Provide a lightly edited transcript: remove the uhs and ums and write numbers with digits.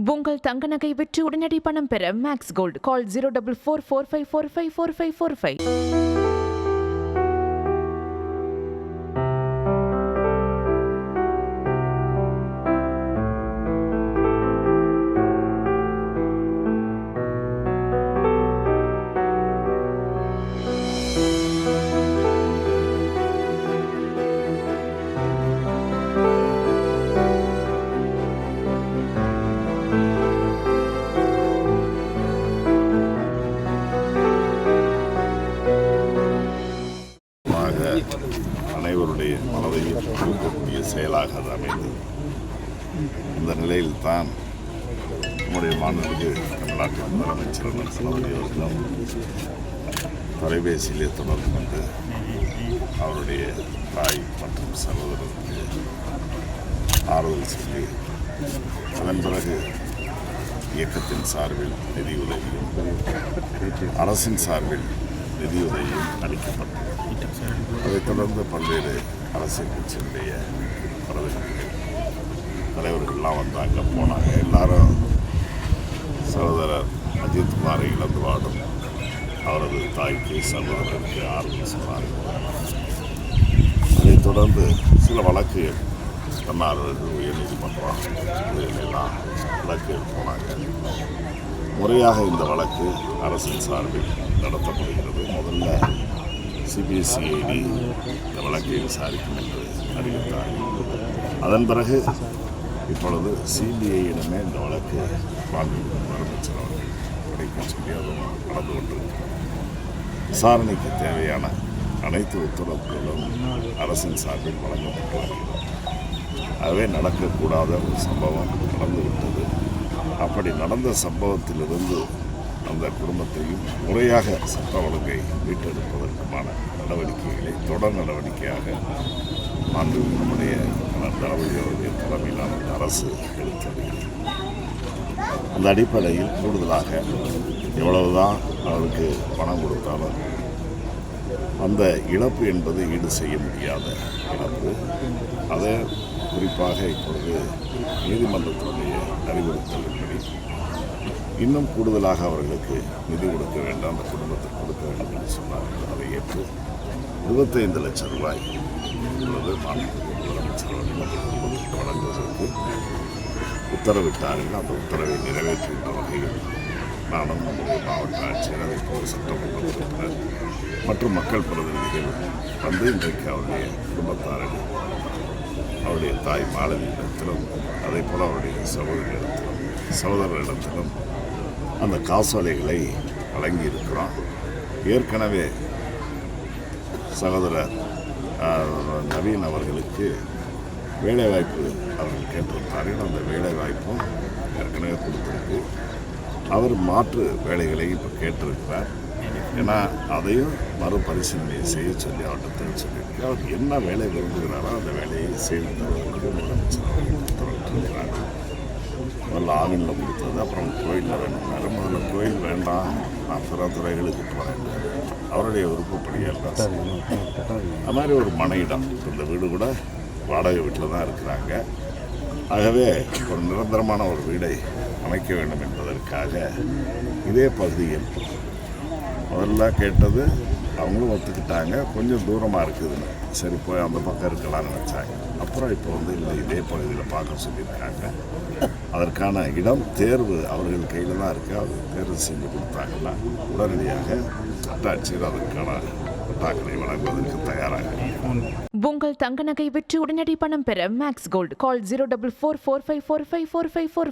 உங்கள் தங்க நகை விற்று உடனடி பணம் பெற மேக்ஸ் கோல்ட் கால் 04445454545. அனைவருடைய மனதையும் கொடுக்கக்கூடிய செயலாக அது அமைந்தது. இந்த நிலையில் தான் நம்முடைய மாநிலத்தில் தமிழ்நாட்டின் முதலமைச்சர் அவர்களும் தொலைபேசியிலே தொடர்பு கொண்டு அவருடைய தாய் மற்றும் சகோதரருக்கு ஆறுதல் சொல்லி அதன் பிறகு இயக்கத்தின் சார்பில் நிதியுதவியும் அரசின் சார்பில் நிதியுதவியும் அளிக்கப்பட்டது. அதைத் தொடர்ந்து பல்வேறு அரசியல் கட்சியினுடைய பிரதிநிதிகள் தலைவர்கள்லாம் வந்தாங்க போனாங்க. எல்லாரும் சகோதரர் அஜித்குமாரை இழந்து வாடும் அவரது தாய்க்கு சகோதரருக்கு ஆறுதல் சொன்னார்கள். அதைத் தொடர்ந்து சில வழக்குகள் தன்னார்வலர்கள் உயர்நீதிமன்றம் இதிலெல்லாம் வழக்குகள் போனாங்க. முறையாக இந்த வழக்கு அரசின் சார்பில் நடத்தப்படுகிறது. முதல்ல சிபிசிஐடி இந்த வழக்கை விசாரிக்கும் என்று அறிவித்தார்கள். அதன் பிறகு இப்பொழுது சிபிஐயிடமே இந்த வழக்கு மாண்பு முதலமைச்சர் அவர்கள் படைக்க சொல்லி அதுவும் நடந்து கொண்டிருக்கிறது. விசாரணைக்கு தேவையான அனைத்து உத்தரவுகளும் அரசின் சார்பில் வழங்கப்பட்டுள்ளது. அதுவே நடக்கக்கூடாத ஒரு சம்பவம் நடந்துவிட்டது. அப்படி நடந்த சம்பவத்திலிருந்து அந்த குடும்பத்தையும் முறையாக சட்ட ஒழுங்கை மீட்டெடுப்பதற்குமான நடவடிக்கைகளை தொடர் நடவடிக்கையாக நம்முடைய தளபதியோடைய தலைமையிலான அரசு எடுத்து வருகிறது. அந்த அடிப்படையில் கூடுதலாக எவ்வளவுதான் அவருக்கு பணம் கொடுத்தாலும் அந்த இழப்பு என்பது ஈடு செய்ய முடியாத இழப்பு. அதை குறிப்பாக இப்பொழுது நீதிமன்றத்தினுடைய அறிவுறுத்தலின்படி இன்னும் கூடுதலாக அவர்களுக்கு நிதி கொடுக்க வேண்டாம், அந்த குடும்பத்துக்கு கொடுக்க வேண்டும் என்று சொன்னார்கள். அதை ஏற்று 25 லட்சம் ரூபாய் இப்பொழுது முதலமைச்சர் அவர்கள் குடும்பத்திற்கு வழங்குவதற்கு உத்தரவிட்டார்கள். அந்த உத்தரவை நிறைவேற்றுகின்ற வகையில் நானும் நம்முடைய மாவட்ட ஆட்சியர், அதை போல் சட்டமன்ற உறுப்பினர் மற்றும் மக்கள் பிரதிநிதிகள் வந்து இன்றைக்கு அவருடைய குடும்பத்தார்கள் அவருடைய தாய் மாலதியிடத்திலும் அதே போல் அவருடைய சகோதரரிடத்திலும் அந்த காசோலைகளை வழங்கியிருக்கிறோம். ஏற்கனவே சகோதரர் நவீன் அவர்களுக்கு வேலைவாய்ப்பு அவர்கள் கேட்டிருந்தார்கள். அந்த வேலைவாய்ப்பும் ஏற்கனவே கொடுத்துருக்கு. அவர் மாற்று வேலைகளை இப்போ கேட்டிருக்கிறார். ஏன்னா அதையும் மறுபரிசீலனை செய்ய சொல்லி அவர்கிட்ட சொல்லியிருக்கு. அவர் என்ன வேலை விரும்புகிறாரோ அந்த வேலையை செய்து தருவதற்கு முதலமைச்சர் அவர்கள் உத்தரவிட்டிருக்கிறார். முதல்ல ஆவினில் கொடுத்தது, அப்புறம் கோயிலில் வேணும்னாரு. முதல்ல கோயில் வேண்டாம், நான் பிற துறைகளுக்கு போகிறேன், அவருடைய விருப்பப்படி எல்லாம். அது மாதிரி ஒரு மனையிடம் இந்த வீடு கூட வாடகை வீட்டில் தான் இருக்கிறாங்க. ஆகவே ஒரு நிரந்தரமான ஒரு வீடை அமைக்க வேண்டும் என்பதற்காக இதே பகுதியில் முதல்ல கேட்டது அவங்களும் ஒத்துக்கிட்டாங்க. கொஞ்சம் தூரமாக இருக்குதுன்னு சரி போய் அந்த பக்கம் இருக்கலாம்னு நினச்சாங்க. அப்புறம் இப்போ இல்லை இதே பகுதியில் பார்க்க சொல்லியிருக்காங்க. அதற்கான இடம் தேர்வு அவர்கள் கையில் தான் இருக்குது. அது தேர்வு செஞ்சு கொடுத்தாங்கன்னா உடனடியாக சட்டாட்சியர் அதற்கான பட்டாக்களை வழங்குவதற்கு தயாராக. உங்கள் தங்க நகை விற்று உடனடி பணம் பெற மேக்ஸ் கோல்ட் கால் 04445454545.